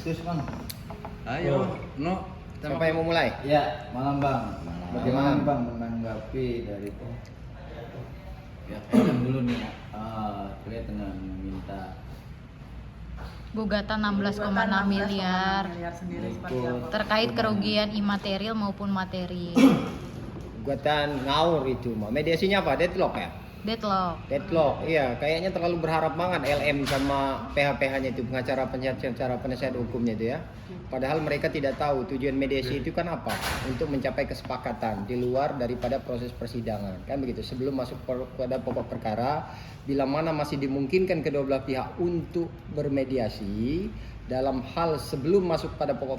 Terus bang. Ayo, no. Siapa yang mau mulai? Ya, malam bang. Bagaimana? Bang menanggapi dari ya yang dulu nih terkait dengan meminta Gugatan 16,6 miliar sendiri seperti apa? terkait kerugian imaterial maupun materi. Gugatan ngawur itu mah. Mediasinya apa? Deadlock ya? Deadlock, iya. Kayaknya terlalu berharap banget LM sama PH-PH-nya itu, pengacara-penasihat hukumnya itu ya. Padahal mereka tidak tahu tujuan mediasi itu kan apa? Untuk mencapai kesepakatan di luar daripada proses persidangan. Kan begitu. Sebelum masuk pada pokok perkara, bila mana masih dimungkinkan kedua belah pihak untuk bermediasi dalam hal sebelum masuk pada pokok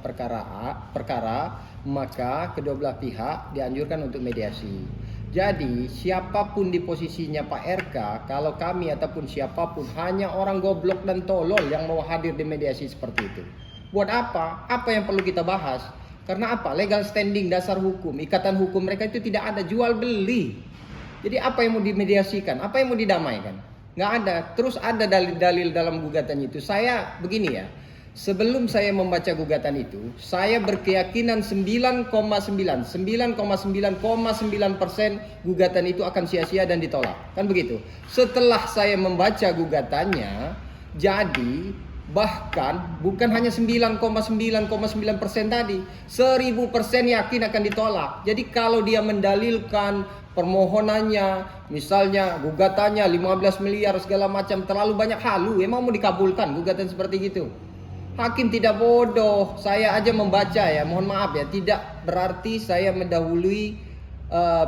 perkara, maka kedua belah pihak dianjurkan untuk mediasi. Jadi siapapun di posisinya Pak RK, kalau kami ataupun siapapun hanya orang goblok dan tolol yang mau hadir di mediasi seperti itu. Buat apa? Apa yang perlu kita bahas? Karena apa? Legal standing, dasar hukum, ikatan hukum mereka itu tidak ada, jual beli. Jadi apa yang mau dimediasikan? Apa yang mau didamaikan? Nggak ada. Terus ada dalil-dalil dalam gugatan itu. Saya begini ya. Sebelum saya membaca gugatan itu, saya berkeyakinan 9,9% gugatan itu akan sia-sia dan ditolak. Kan begitu. Setelah saya membaca gugatannya, jadi bahkan bukan hanya 9,9% tadi, 1000% yakin akan ditolak. Jadi kalau dia mendalilkan permohonannya, misalnya gugatannya 15 miliar segala macam, terlalu banyak halu, emang mau dikabulkan gugatan seperti gitu? Hakim tidak bodoh, saya aja membaca ya, mohon maaf ya, tidak berarti saya mendahului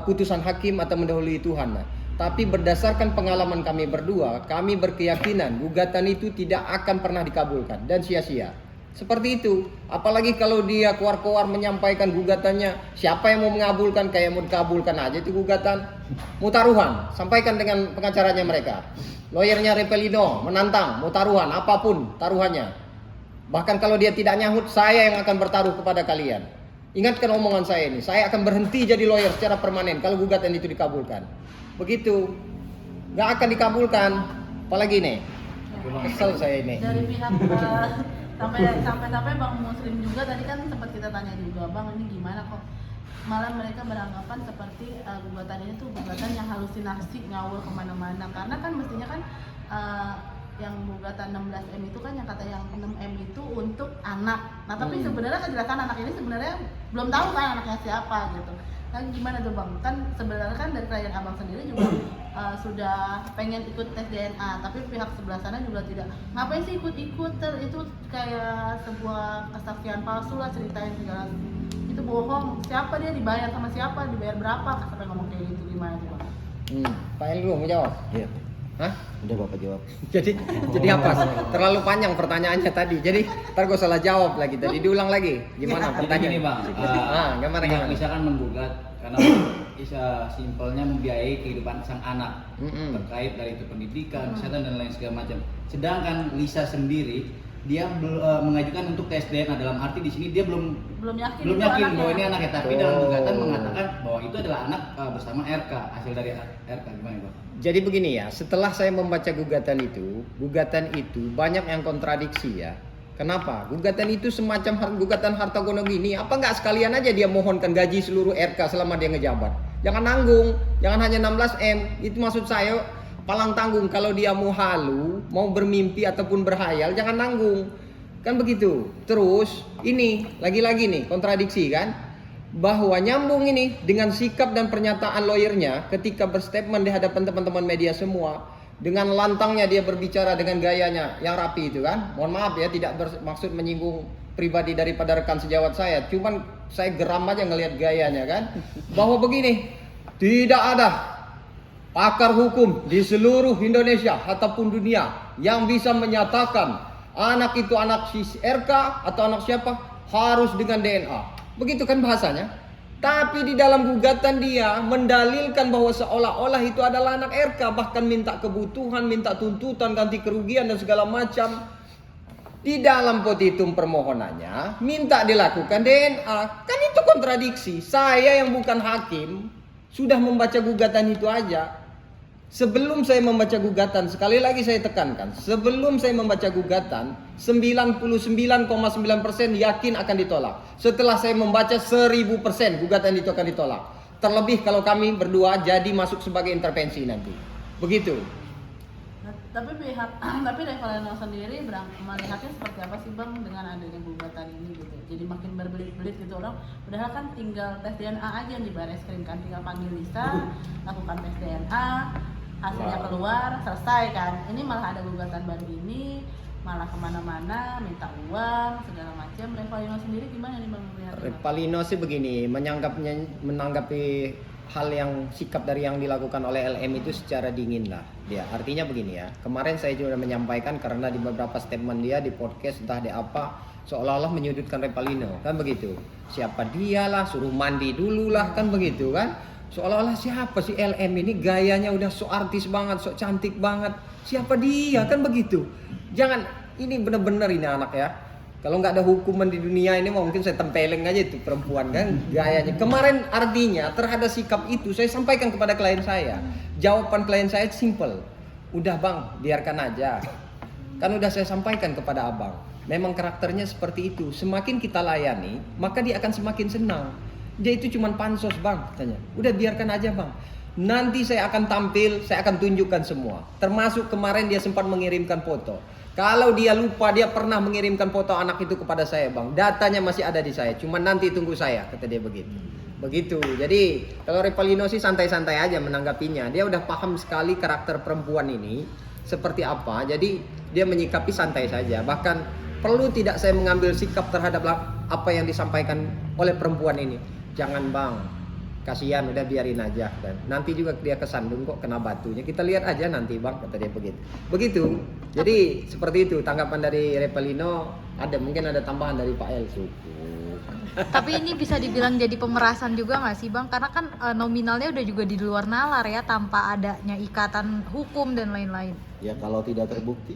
putusan hakim atau mendahului Tuhan. Tapi berdasarkan pengalaman kami berdua, kami berkeyakinan gugatan itu tidak akan pernah dikabulkan dan sia-sia. Seperti itu, apalagi kalau dia keluar-keluar menyampaikan gugatannya, siapa yang mau mengabulkan, kayak mau dikabulkan aja itu gugatan. Mau taruhan, sampaikan dengan pengacaranya mereka. Lawyernya Repelino menantang, mau taruhan, apapun taruhannya. Bahkan kalau dia tidak nyahut, saya yang akan bertaruh kepada kalian. Ingatkan omongan saya ini, saya akan berhenti jadi lawyer secara permanen kalau gugatan itu dikabulkan. Begitu, nggak akan dikabulkan. Apalagi nih, kesel saya ini. Dari pihak sampai Bang Muslim juga tadi kan sempat kita tanya juga, Bang ini gimana kok malah mereka beranggapan seperti gugatan ini tuh gugatan yang halusinasi ngawur kemana-mana, karena kan mestinya kan yang gugatan 16M itu kan yang kata yang 6M itu untuk anak. Nah tapi sebenarnya kejelasan anak ini sebenarnya belum tahu kan anaknya siapa gitu. Kan gimana tuh Bang? Kan sebenarnya kan dari klien Abang sendiri juga sudah pengen ikut tes DNA, tapi pihak sebelah sana juga tidak. Ngapain sih ikut-ikut? Itu kayak sebuah kesaksian palsu lah, ceritain segala. Itu bohong. Siapa dia dibayar sama siapa? Dibayar berapa? Sampai ngomong kayak gitu, gimana tuh Bang? Pak Elro mau jawab? Iya. Hah? Udah Bapak jawab. Jadi apa? Terlalu panjang pertanyaannya tadi. Jadi ntar gue salah jawab lagi. Tadi diulang lagi. Gimana Jadi pertanyaan? gini bang, Gimana? misalkan menggugat karena bisa simpelnya membiayai kehidupan sang anak terkait dari itu pendidikan, kesehatan dan lain segala macam. Sedangkan Lisa sendiri dia mengajukan untuk tes DNA, dalam arti di sini dia belum yakin bahwa ini anaknya, tapi dalam gugatan mengatakan bahwa itu adalah anak bersama RK, hasil dari RK. Gimana Bang? Jadi begini ya, setelah saya membaca gugatan itu banyak yang kontradiksi ya. Kenapa? Gugatan itu semacam gugatan harta gono gini. Apa nggak sekalian aja dia mohonkan gaji seluruh RK selama dia ngejabat? Jangan nanggung, jangan hanya 16M. Itu maksud saya, palang tanggung. Kalau dia mau halu, mau bermimpi ataupun berhayal, jangan nanggung. Kan begitu. Terus ini lagi-lagi nih kontradiksi kan? Bahwa nyambung ini dengan sikap dan pernyataan lawyernya ketika berstatement di hadapan teman-teman media semua. Dengan lantangnya dia berbicara dengan gayanya yang rapi itu kan. Mohon maaf ya, tidak bermaksud menyinggung pribadi daripada rekan sejawat saya. Cuman saya geram aja ngelihat gayanya kan. Bahwa begini, tidak ada pakar hukum di seluruh Indonesia ataupun dunia yang bisa menyatakan anak itu anak si RK atau anak siapa harus dengan DNA. Begitu kan bahasanya. Tapi di dalam gugatan dia mendalilkan bahwa seolah-olah itu adalah anak RK, bahkan minta kebutuhan, minta tuntutan, ganti kerugian dan segala macam. Di dalam petitum permohonannya minta dilakukan DNA. Kan itu kontradiksi. Saya yang bukan hakim sudah membaca gugatan itu aja. Sebelum saya membaca gugatan, sekali lagi saya tekankan, sebelum saya membaca gugatan, 99,9% yakin akan ditolak. Setelah saya membaca 1000% gugatan itu akan ditolak. Terlebih kalau kami berdua jadi masuk sebagai intervensi nanti. Begitu. Nah, tapi Revalino sendiri melihatnya seperti apa sih Bang dengan adanya gugatan ini gitu. Jadi makin berbelit-belit gitu orang. Padahal kan tinggal tes DNA aja di Barreskrim kan, tinggal panggil Lisa, lakukan tes DNA, hasilnya keluar, selesai kan. Ini malah ada gugatan baru ini, malah kemana-mana, minta uang, segala macam. Revalino sendiri gimana nih Bang melihatnya? Revalino sih begini, menanggapi hal yang sikap dari yang dilakukan oleh LM itu secara dingin lah dia. Artinya begini ya, kemarin saya juga menyampaikan karena di beberapa statement dia di podcast entah di apa, seolah-olah menyudutkan Revalino kan begitu. Siapa dia lah, suruh mandi dulu lah kan begitu kan. Seolah-olah siapa sih LM ini, gayanya udah so artis banget, so cantik banget. Siapa dia kan begitu. Jangan, ini bener-bener ini anak ya. Kalau nggak ada hukuman di dunia ini mungkin saya tempeleng aja itu perempuan kan gayanya. Kemarin artinya terhadap sikap itu saya sampaikan kepada klien saya. Jawaban klien saya simple. Udah Bang, biarkan aja. Kan udah saya sampaikan kepada Abang. Memang karakternya seperti itu. Semakin kita layani, maka dia akan semakin senang. Dia itu cuma pansos Bang katanya. Udah biarkan aja Bang. Nanti saya akan tampil, saya akan tunjukkan semua. Termasuk kemarin dia sempat mengirimkan foto. Kalau dia lupa, dia pernah mengirimkan foto anak itu kepada saya Bang. Datanya masih ada di saya. Cuma nanti tunggu saya, kata dia begitu. Begitu. Jadi kalau Revalino sih santai-santai aja menanggapinya. Dia udah paham sekali karakter perempuan ini seperti apa. Jadi dia menyikapi santai saja. Bahkan perlu tidak saya mengambil sikap terhadap apa yang disampaikan oleh perempuan ini. Jangan Bang, kasihan, udah biarin aja kan. Nanti juga dia kesandung kok kena batunya. Kita lihat aja nanti Bang, kata dia begitu. Begitu. Jadi seperti itu tanggapan dari Revalino. Mungkin ada tambahan dari Pak El. Tapi ini bisa dibilang jadi pemerasan juga nggak sih Bang? Karena kan nominalnya udah juga di luar nalar ya, tanpa adanya ikatan hukum dan lain-lain. Ya kalau tidak terbukti.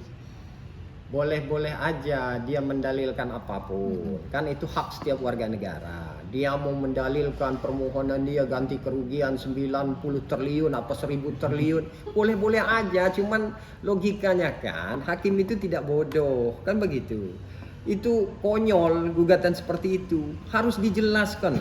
Boleh-boleh aja dia mendalilkan apapun. Kan itu hak setiap warga negara. Dia mau mendalilkan permohonan dia ganti kerugian 90 triliun apa 1000 triliun. Boleh-boleh aja, cuman logikanya kan hakim itu tidak bodoh. Kan begitu. Itu konyol gugatan seperti itu. Harus dijelaskan.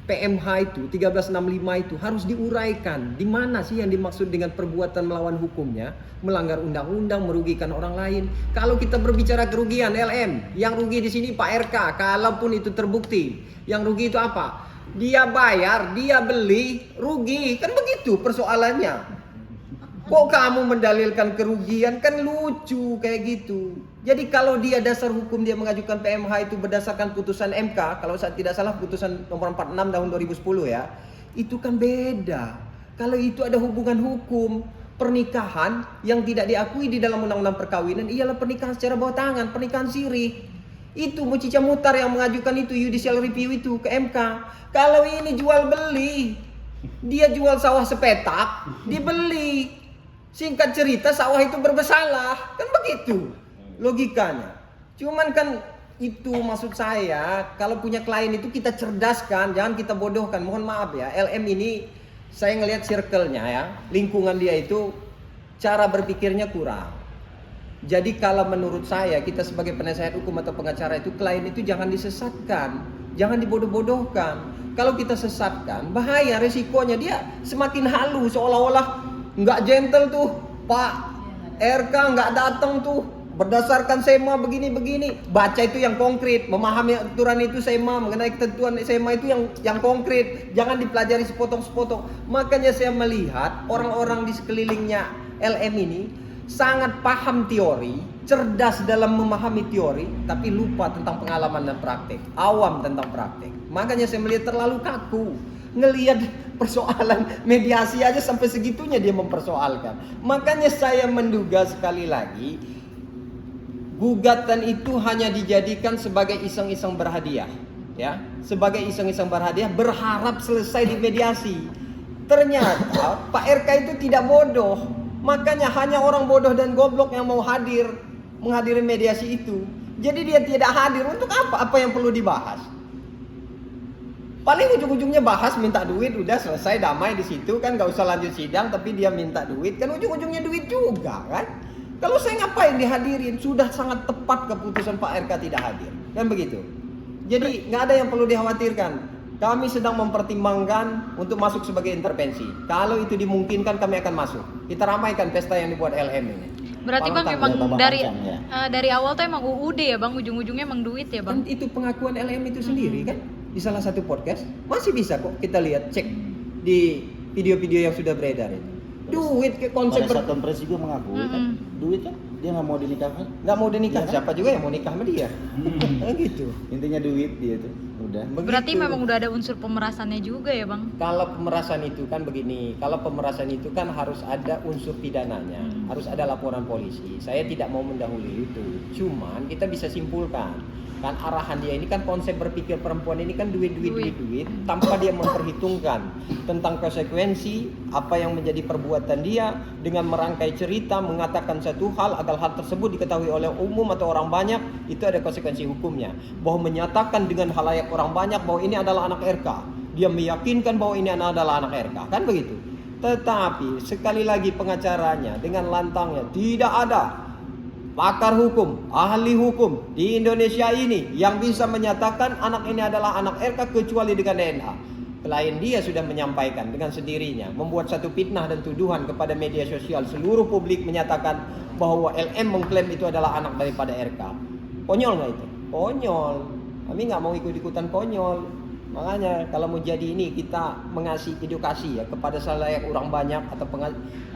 PMH itu 1365 itu harus diuraikan. Di mana sih yang dimaksud dengan perbuatan melawan hukumnya, melanggar undang-undang, merugikan orang lain. Kalau kita berbicara kerugian LM, yang rugi di sini Pak RK. Kalaupun itu terbukti, yang rugi itu apa? Dia bayar, dia beli, rugi. Kan begitu persoalannya. Kok kamu mendalilkan kerugian? Kan lucu kayak gitu. Jadi kalau dia dasar hukum dia mengajukan PMH itu berdasarkan putusan MK, kalau saya tidak salah putusan nomor 46 tahun 2010 ya, itu kan beda. Kalau itu ada hubungan hukum, pernikahan yang tidak diakui di dalam undang-undang perkawinan ialah pernikahan secara bawah tangan, pernikahan siri. Itu Mucica Mutar yang mengajukan itu judicial review itu ke MK. Kalau ini jual beli, dia jual sawah sepetak, dibeli. Singkat cerita sawah itu bermasalah, kan begitu logikanya. Cuman kan itu maksud saya, kalau punya klien itu kita cerdaskan, jangan kita bodohkan. Mohon maaf ya, LM ini saya ngelihat circle-nya ya, lingkungan dia itu cara berpikirnya kurang. Jadi kalau menurut saya, kita sebagai penasihat hukum atau pengacara itu, klien itu jangan disesatkan, jangan dibodoh-bodohkan. Kalau kita sesatkan, bahaya, resikonya dia semakin halu, seolah-olah nggak gentle tuh Pak RK nggak datang tuh berdasarkan SEMA begini-begini. Baca itu yang konkret, memahami aturan itu SEMA, mengenai ketentuan SEMA itu yang konkret, jangan dipelajari sepotong-sepotong. Makanya saya melihat orang-orang di sekelilingnya LM ini sangat paham teori, cerdas dalam memahami teori, tapi lupa tentang pengalaman dan praktek, awam tentang praktek. Makanya saya melihat terlalu kaku. Ngelihat persoalan mediasi aja sampai segitunya dia mempersoalkan. Makanya saya menduga sekali lagi, gugatan itu hanya dijadikan sebagai iseng-iseng berhadiah, ya, sebagai iseng-iseng berhadiah, berharap selesai di mediasi. Ternyata Pak RK itu tidak bodoh. Makanya hanya orang bodoh dan goblok yang mau menghadiri mediasi itu. Jadi dia tidak hadir untuk apa? Apa yang perlu dibahas? Paling ujung-ujungnya bahas minta duit, udah selesai damai di situ kan, nggak usah lanjut sidang, tapi dia minta duit kan ujung-ujungnya duit juga kan. Kalau saya ngapain dihadirin? Sudah sangat tepat keputusan Pak RK tidak hadir, kan begitu. Jadi nggak ada yang perlu dikhawatirkan. Kami sedang mempertimbangkan untuk masuk sebagai intervensi. Kalau itu dimungkinkan kami akan masuk. Kita ramaikan pesta yang dibuat LM ini. Berarti Bang Pantang, emang tambah dari panjang, ya. dari awal tuh emang UUD ya Bang, ujung-ujungnya emang duit ya Kan Bang. itu pengakuan LM itu sendiri kan di salah satu podcast masih bisa kok kita lihat, cek di video-video yang sudah beredar itu. Duit ke konsep Pada saat konferensi juga mengakui kan, duit kan dia nggak mau dinikahkan. nggak mau dinikah, Iya kan? siapa juga yang mau nikah sama dia. Gitu. Intinya duit dia tuh udah. Berarti Begitu. memang udah ada unsur pemerasannya juga ya Bang. Kalau pemerasan itu kan begini, kalau pemerasan itu kan harus ada unsur pidananya, harus ada laporan polisi. Saya tidak mau mendahului itu, cuman kita bisa simpulkan kan arahan dia ini kan konsep berpikir perempuan ini kan duit tanpa dia memperhitungkan tentang konsekuensi apa yang menjadi perbuatan dia dengan merangkai cerita mengatakan satu hal agar hal tersebut diketahui oleh umum atau orang banyak, itu ada konsekuensi hukumnya. Bahwa menyatakan dengan halayak orang banyak bahwa ini adalah anak RK, dia meyakinkan bahwa ini adalah anak RK, kan begitu. Tetapi sekali lagi pengacaranya dengan lantangnya tidak ada pakar hukum, ahli hukum di Indonesia ini yang bisa menyatakan anak ini adalah anak RK kecuali dengan DNA. Klien dia sudah menyampaikan dengan sendirinya, membuat satu fitnah dan tuduhan kepada media sosial, seluruh publik menyatakan bahwa LM mengklaim itu adalah anak daripada RK. Konyol nggak itu? Konyol. Kami nggak mau ikut-ikutan konyol. Makanya kalau mau jadi ini kita mengasih edukasi ya kepada salayak orang banyak atau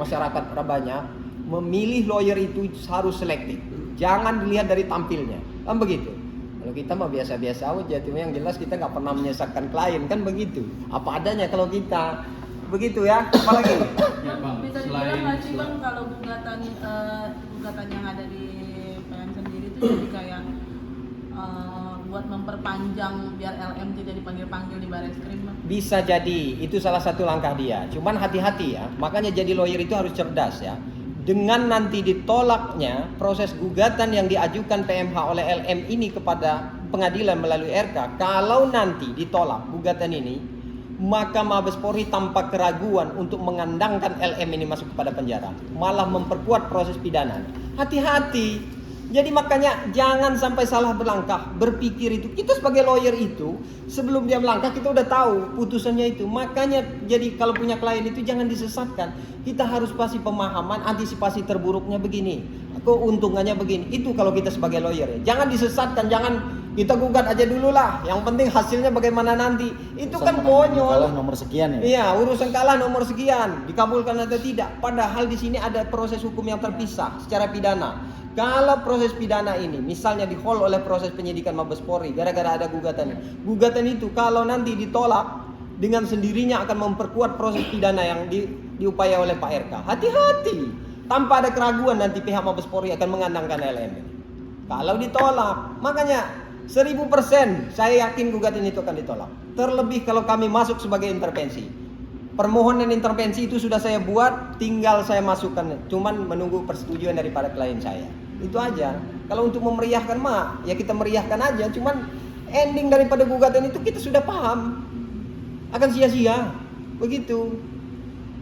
masyarakat orang banyak. Memilih lawyer itu harus selektif. Jangan dilihat dari tampilnya. Kan begitu. Kalau kita mah biasa-biasa aja, cuma yang jelas kita nggak pernah menyesatkan klien, kan begitu. Apa adanya kalau kita begitu ya. Apalagi? Ya, Bang. Bisa dibilang nggak sih Bang kalau gugatan yang ada di PN sendiri itu jadi kayak buat memperpanjang biar LM tidak dipanggil-panggil di Barreskrim Bang? Bisa jadi, itu salah satu langkah dia. Cuman hati-hati ya. Makanya jadi lawyer itu harus cerdas ya. Dengan nanti ditolaknya proses gugatan yang diajukan PMH oleh LM ini kepada pengadilan melalui RK, kalau nanti ditolak gugatan ini, maka Mabes Polri tanpa keraguan untuk mengandangkan LM ini masuk kepada penjara, malah memperkuat proses pidana. Hati-hati. Jadi makanya jangan sampai salah berlangkah, berpikir itu. Kita sebagai lawyer itu sebelum dia melangkah kita udah tahu putusannya itu. Makanya jadi kalau punya klien itu jangan disesatkan. Kita harus pasti pemahaman, antisipasi terburuknya begini, keuntungannya begini. Itu kalau kita sebagai lawyer ya. Jangan disesatkan, jangan kita gugat aja dulu lah. Yang penting hasilnya bagaimana nanti. Itu kan konyol. Kalah nomor sekian ya. Iya, urusan kalah nomor sekian, dikabulkan atau tidak. Padahal di sini ada proses hukum yang terpisah secara pidana. Kalau proses pidana ini misalnya di-hold oleh proses penyidikan Mabes Polri gara-gara ada gugatan. Gugatan itu kalau nanti ditolak dengan sendirinya akan memperkuat proses pidana yang diupaya oleh Pak RK. Hati-hati. Tanpa ada keraguan nanti pihak Mabes Polri akan mengandangkan LM. Kalau ditolak, makanya 1000% saya yakin gugatan itu akan ditolak. Terlebih kalau kami masuk sebagai intervensi. Permohonan intervensi itu sudah saya buat, tinggal saya masukkan. Cuman menunggu persetujuan daripada klien saya. Itu aja. Kalau untuk memeriahkan mah, ya kita meriahkan aja. Cuman ending daripada gugatan itu kita sudah paham. Akan sia-sia. Begitu.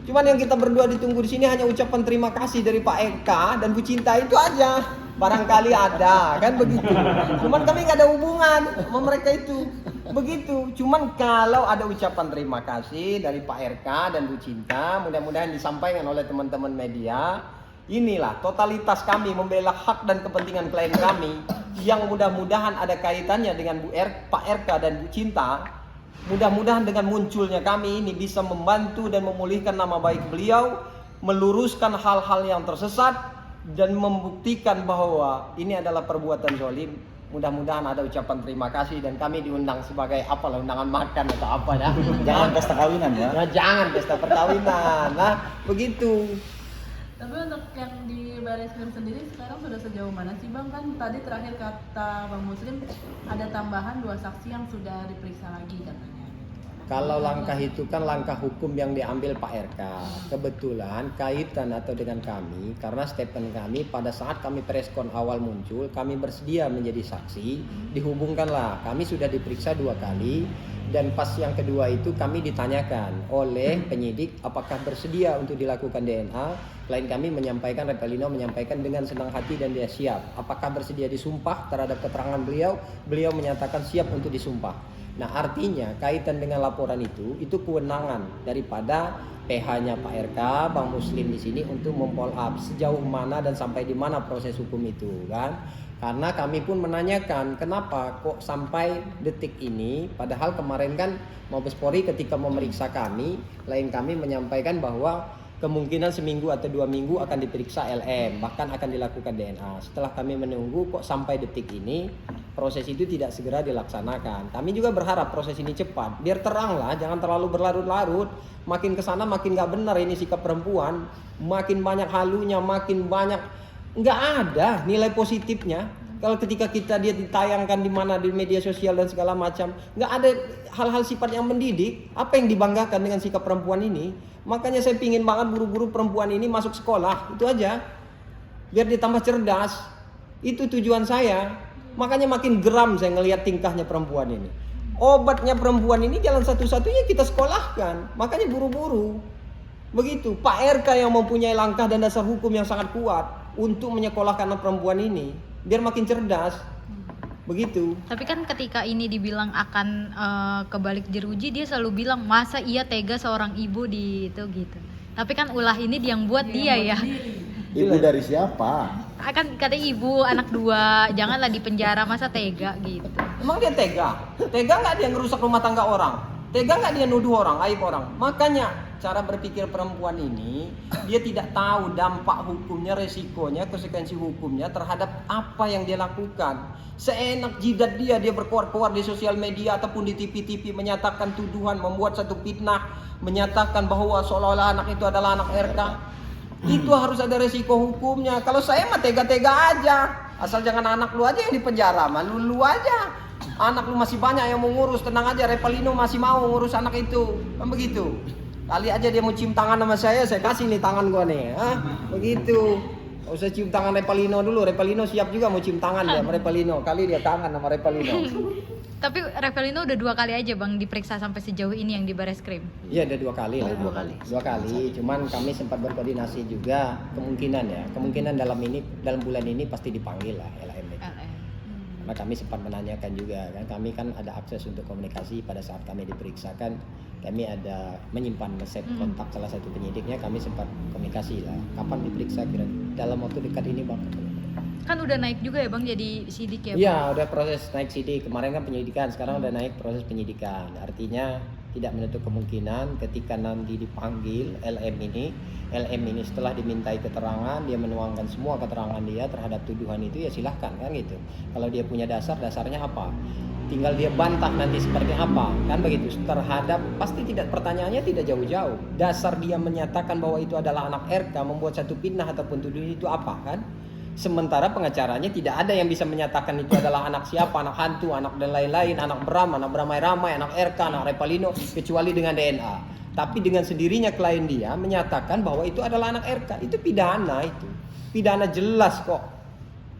Cuman yang kita berdua ditunggu di sini hanya ucapan terima kasih dari Pak Eka dan Bu Cinta, itu aja. Barangkali ada, kan begitu. Cuman kami nggak ada hubungan sama mereka itu. Begitu. Cuman kalau ada ucapan terima kasih dari Pak RK dan Bu Cinta, mudah-mudahan disampaikan oleh teman-teman media. Inilah totalitas kami membela hak dan kepentingan klien kami yang mudah-mudahan ada kaitannya dengan Pak RK dan Bu Cinta. Mudah-mudahan dengan munculnya kami ini bisa membantu dan memulihkan nama baik beliau, meluruskan hal-hal yang tersesat dan membuktikan bahwa ini adalah perbuatan zalim. Mudah-mudahan ada ucapan terima kasih dan kami diundang sebagai apalah, undangan makan atau apa ya. Jangan pesta kawinan ya. Nah, jangan pesta perkawinan. Nah, begitu. Tapi untuk yang di Barreskrim sendiri sekarang sudah sejauh mana sih Bang? Kan tadi terakhir kata Bang Muslim ada tambahan 2 saksi yang sudah diperiksa lagi katanya. Kalau langkah itu kan langkah hukum yang diambil Pak RK. Kebetulan kaitan atau dengan kami, karena statement kami pada saat kami preskon awal muncul, kami bersedia menjadi saksi, dihubungkanlah. Kami sudah diperiksa 2 kali, dan pas yang kedua itu kami ditanyakan oleh penyidik apakah bersedia untuk dilakukan DNA. Klien kami menyampaikan, Repelino menyampaikan dengan senang hati dan dia siap. Apakah bersedia disumpah terhadap keterangan beliau? Beliau menyatakan siap untuk disumpah. Nah, artinya kaitan dengan laporan itu kewenangan daripada PH-nya Pak RK, Bang Muslim di sini untuk memfollow up sejauh mana dan sampai di mana proses hukum itu, kan? Karena kami pun menanyakan kenapa kok sampai detik ini, padahal kemarin kan Mabes Polri ketika memeriksa kami, klien kami menyampaikan bahwa kemungkinan seminggu atau 2 minggu akan diperiksa LM, bahkan akan dilakukan DNA. Setelah kami menunggu kok sampai detik ini proses itu tidak segera dilaksanakan. Kami juga berharap proses ini cepat, biar terang lah, jangan terlalu berlarut-larut. Makin kesana makin gak benar ini sikap perempuan, makin banyak halunya, makin banyak nggak ada nilai positifnya. Kalau ketika dia ditayangkan di mana di media sosial dan segala macam, nggak ada hal-hal sifat yang mendidik. Apa yang dibanggakan dengan sikap perempuan ini? Makanya saya pingin banget buru-buru perempuan ini masuk sekolah, itu aja, biar ditambah cerdas. Itu tujuan saya. Makanya makin geram saya ngelihat tingkahnya perempuan ini. Obatnya perempuan ini jalan satu-satunya kita sekolahkan. Makanya buru-buru. Begitu, Pak RK yang mempunyai langkah dan dasar hukum yang sangat kuat untuk menyekolahkan anak perempuan ini biar makin cerdas. Begitu. Tapi kan ketika ini dibilang akan kebalik jeruji, dia selalu bilang masa iya tega seorang ibu di itu gitu. Tapi kan ulah ini yang buat dia ya. Ibu dari siapa? Akan kata ibu anak 2, janganlah di penjara masa tega gitu. Emang dia tega? Tega nggak dia ngerusak rumah tangga orang? Tega nggak dia nuduh orang, aib orang? Makanya cara berpikir perempuan ini, dia tidak tahu dampak hukumnya, resikonya, konsekuensi hukumnya terhadap apa yang dia lakukan. Seenak jidat dia berkuar-kuar di sosial media ataupun di TV-TV menyatakan tuduhan, membuat satu fitnah, menyatakan bahwa seolah-olah anak itu adalah anak RK. Itu harus ada resiko hukumnya. Kalau saya mah tega-tega aja, asal jangan anak lu aja yang di penjara, mah lu aja. Anak lu masih banyak yang mau ngurus, tenang aja, Repelino masih mau ngurus anak itu, kan begitu. Kali aja dia mau cium tangan sama saya kasih nih tangan gua nih, begitu. Gak usah cium tangan Repelino dulu, Repelino siap juga mau cium tangan dia sama Repelino, kali dia tangan sama Repelino. Tapi Repelino udah 2 kali aja Bang diperiksa sampai sejauh ini yang di Bareskrim. Iya, ada 2 kali lah. 2 kali. Cuman kami sempat berkoordinasi juga kemungkinan dalam bulan ini pasti dipanggil lah LM itu. Karena kami sempat menanyakan juga kan, kami kan ada akses untuk komunikasi pada saat kami diperiksakan, kami ada menyimpan resep kontak salah satu penyidiknya, kami sempat komunikasi lah kapan diperiksa kira dalam waktu dekat ini Bang. Kan udah naik juga ya Bang jadi sidik ya Bang? Iya, udah proses naik sidik. Kemarin kan penyidikan, sekarang udah naik proses penyidikan. Artinya tidak menutup kemungkinan ketika nanti dipanggil LM ini setelah dimintai keterangan, dia menuangkan semua keterangan dia terhadap tuduhan itu, ya silahkan kan gitu. Kalau dia punya dasarnya apa? Tinggal dia bantah nanti seperti apa, kan begitu. Terhadap pasti pertanyaannya tidak jauh-jauh. Dasar dia menyatakan bahwa itu adalah anak RK, membuat satu fitnah ataupun tuduhan itu apa kan? Sementara pengacaranya tidak ada yang bisa menyatakan itu adalah anak siapa, anak hantu, anak dan lain-lain, anak beramai-ramai, anak RK, anak Repelino, kecuali dengan DNA. Tapi dengan sendirinya klien dia menyatakan bahwa itu adalah anak RK, itu pidana itu. Pidana jelas kok.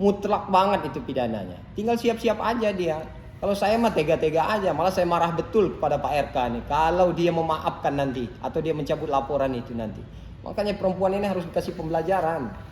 Mutlak banget itu pidananya. Tinggal siap-siap aja dia. Kalau saya mah tega-tega aja, malah saya marah betul kepada Pak RK nih. Kalau dia memaafkan nanti, atau dia mencabut laporan itu nanti. Makanya perempuan ini harus dikasih pembelajaran.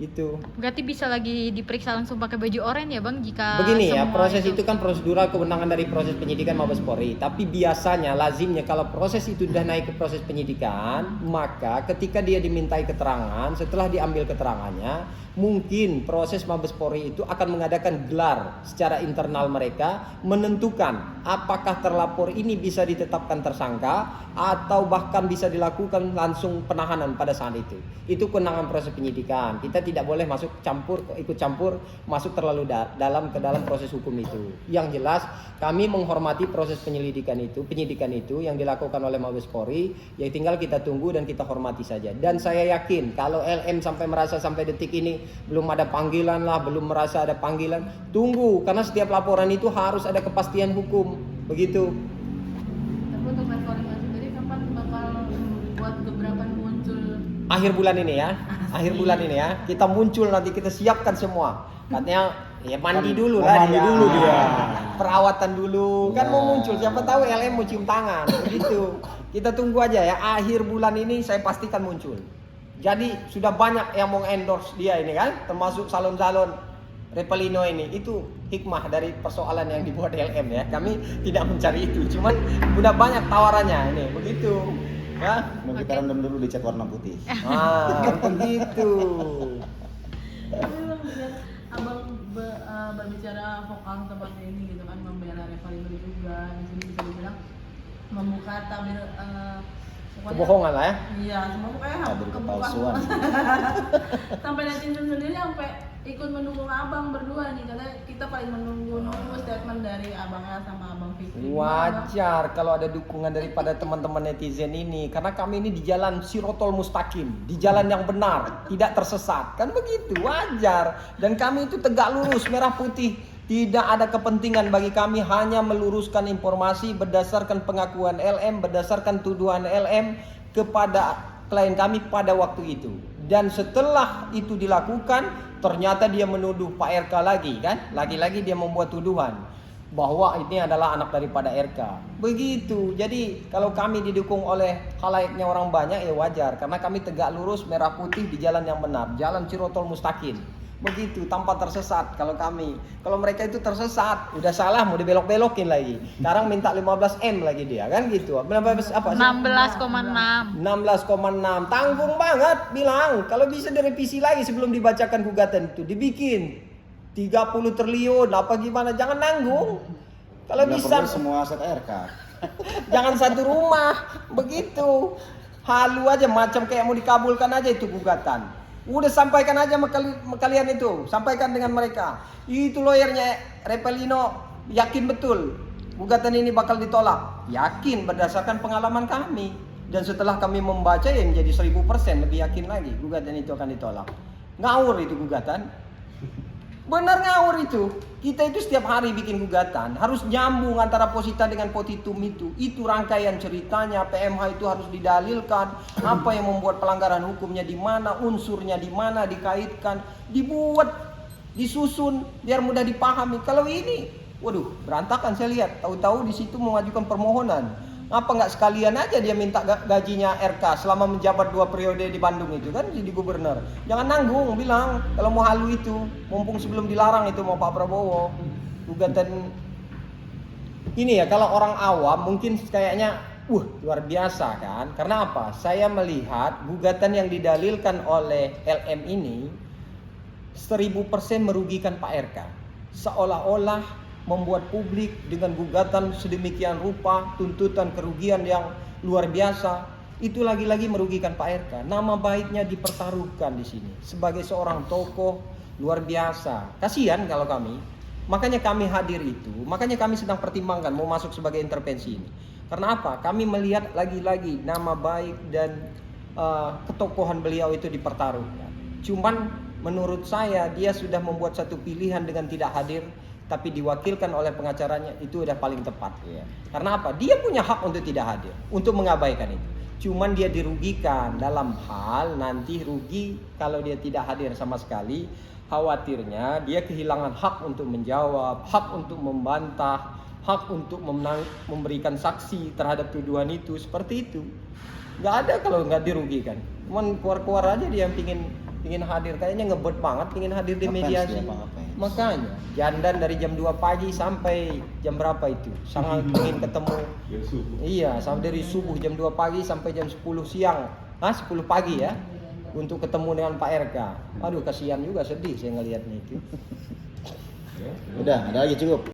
Itu. Berarti bisa lagi diperiksa langsung pakai baju oranye ya Bang jika begini ya, proses itu kan prosedural kewenangan dari proses penyidikan Mabes Polri. Tapi biasanya lazimnya kalau proses itu sudah naik ke proses penyidikan, maka ketika dia dimintai keterangan, setelah diambil keterangannya, mungkin proses Mabes Polri itu akan mengadakan gelar secara internal mereka, menentukan apakah terlapor ini bisa ditetapkan tersangka atau bahkan bisa dilakukan langsung penahanan pada saat itu. Itu kewenangan proses penyidikan. Kita tidak boleh ikut campur masuk terlalu dalam proses hukum itu. Yang jelas kami menghormati proses penyidikan itu yang dilakukan oleh Mabes Polri. Ya tinggal kita tunggu dan kita hormati saja. Dan saya yakin kalau LM sampai detik ini belum ada panggilan lah, belum merasa ada panggilan, tunggu, karena setiap laporan itu harus ada kepastian hukum, begitu. Tapi untuk akhir bulan ini ya. Akhir bulan ini ya. Kita muncul nanti kita siapkan semua. Katanya ya mandi dulu lah mandi dulu dia. Perawatan dulu. Kan Ya. mau muncul. Siapa tahu LM mau cium tangan. Begitu. Kita tunggu aja ya. Akhir bulan ini saya pastikan muncul. Jadi sudah banyak yang mau endorse dia ini kan. Termasuk salon-salon Repelino ini. Itu hikmah dari persoalan yang dibuat LM ya. Kami tidak mencari itu. Cuman udah banyak tawarannya ini. Begitu. Ya. Mau kita rendam dulu dicat warna putih. Begitu. Tapi bang, biar abang berbicara vokal seperti ini gitu kan, membela Revalino juga di sini bisa dibilang membuka tabir pokoknya- Kebohongan lah ya. Iya, semua pokoknya Tabir kebuka. kepalsuan. Sampai netizen sendiri sampai ikut mendukung abang berdua nih, karena kita paling menunggu statement dari abang El sama abang Fikri. Wajar kalau ada dukungan daripada teman-teman netizen ini, karena kami ini di jalan Sirotol Mustaqim, di jalan yang benar, tidak tersesat. Kan begitu, wajar. Dan kami itu tegak lurus, merah putih. Tidak ada kepentingan bagi kami, hanya meluruskan informasi berdasarkan pengakuan LM, berdasarkan tuduhan LM kepada klien kami pada waktu itu. Dan setelah itu dilakukan, ternyata dia menuduh Pak RK lagi kan, lagi-lagi dia membuat tuduhan bahwa ini adalah anak daripada RK. Begitu. Jadi kalau kami didukung oleh khalaiknya orang banyak ya wajar, karena kami tegak lurus merah putih di jalan yang benar, jalan Sirotol Mustaqim. Begitu, tanpa tersesat kalau kami. Kalau mereka itu tersesat, udah salah mau dibelok-belokin lagi. Sekarang minta 15M lagi dia kan gitu. Apa sih? 16,6. 16,6. Tanggung banget bilang. Kalau bisa direvisi lagi sebelum dibacakan gugatan itu, dibikin 30 triliun apa gimana, jangan nanggung. Kalau Nggak bisa perlu semua aset RK. jangan satu rumah. Begitu. Halu aja macam kayak mau dikabulkan aja itu gugatan. Udah sampaikan aja sama kalian itu, sampaikan dengan mereka. Itu lawyernya Repelino yakin betul gugatan ini bakal ditolak. Yakin berdasarkan pengalaman kami. Dan setelah kami membaca ya menjadi 1000% lebih yakin lagi gugatan itu akan ditolak. Ngawur itu gugatan. Benar ngawur itu. Kita itu setiap hari bikin gugatan, harus nyambung antara posita dengan potitum itu. Itu rangkaian ceritanya, PMH itu harus didalilkan. Apa yang membuat pelanggaran hukumnya di mana, unsurnya di mana, dikaitkan, dibuat, disusun biar mudah dipahami. Kalau ini, waduh, berantakan saya lihat. Tahu-tahu di situ mengajukan permohonan. Apa nggak sekalian aja dia minta gajinya RK selama menjabat 2 periode di Bandung itu kan jadi gubernur. Jangan nanggung, bilang kalau mau halu itu, mumpung sebelum dilarang itu mau Pak Prabowo. Gugatan ini ya kalau orang awam mungkin kayaknya luar biasa kan. Karena apa? Saya melihat gugatan yang didalilkan oleh LM ini 1000% merugikan Pak RK. Seolah-olah membuat publik dengan gugatan sedemikian rupa, tuntutan kerugian yang luar biasa, itu lagi-lagi merugikan Pak RK. Nama baiknya dipertaruhkan di sini sebagai seorang tokoh luar biasa. Kasihan kalau kami. Makanya kami hadir itu, makanya kami sedang pertimbangkan mau masuk sebagai intervensi ini. Karena apa? Kami melihat lagi-lagi nama baik dan ketokohan beliau itu dipertaruhkan. Cuman menurut saya dia sudah membuat satu pilihan dengan tidak hadir, tapi diwakilkan oleh pengacaranya, itu udah paling tepat ya. Karena apa? Dia punya hak untuk tidak hadir, untuk mengabaikan itu. Cuman dia dirugikan dalam hal nanti rugi kalau dia tidak hadir sama sekali. Khawatirnya dia kehilangan hak untuk menjawab, hak untuk membantah, hak untuk memberikan saksi terhadap tuduhan itu. Seperti itu. Nggak ada kalau nggak dirugikan. Cuman keluar-keluar aja dia yang pingin hadir, kayaknya ngebet banget pingin hadir di mediasi. Makanya jandan dari jam 2 pagi sampai jam berapa itu sangat ingin ketemu. Iya, sampai dari subuh jam 2 pagi sampai jam 10 siang. 10 pagi ya, untuk ketemu dengan Pak RK. Aduh kasihan juga, sedih saya ngelihatnya itu. Udah, ada lagi cukup.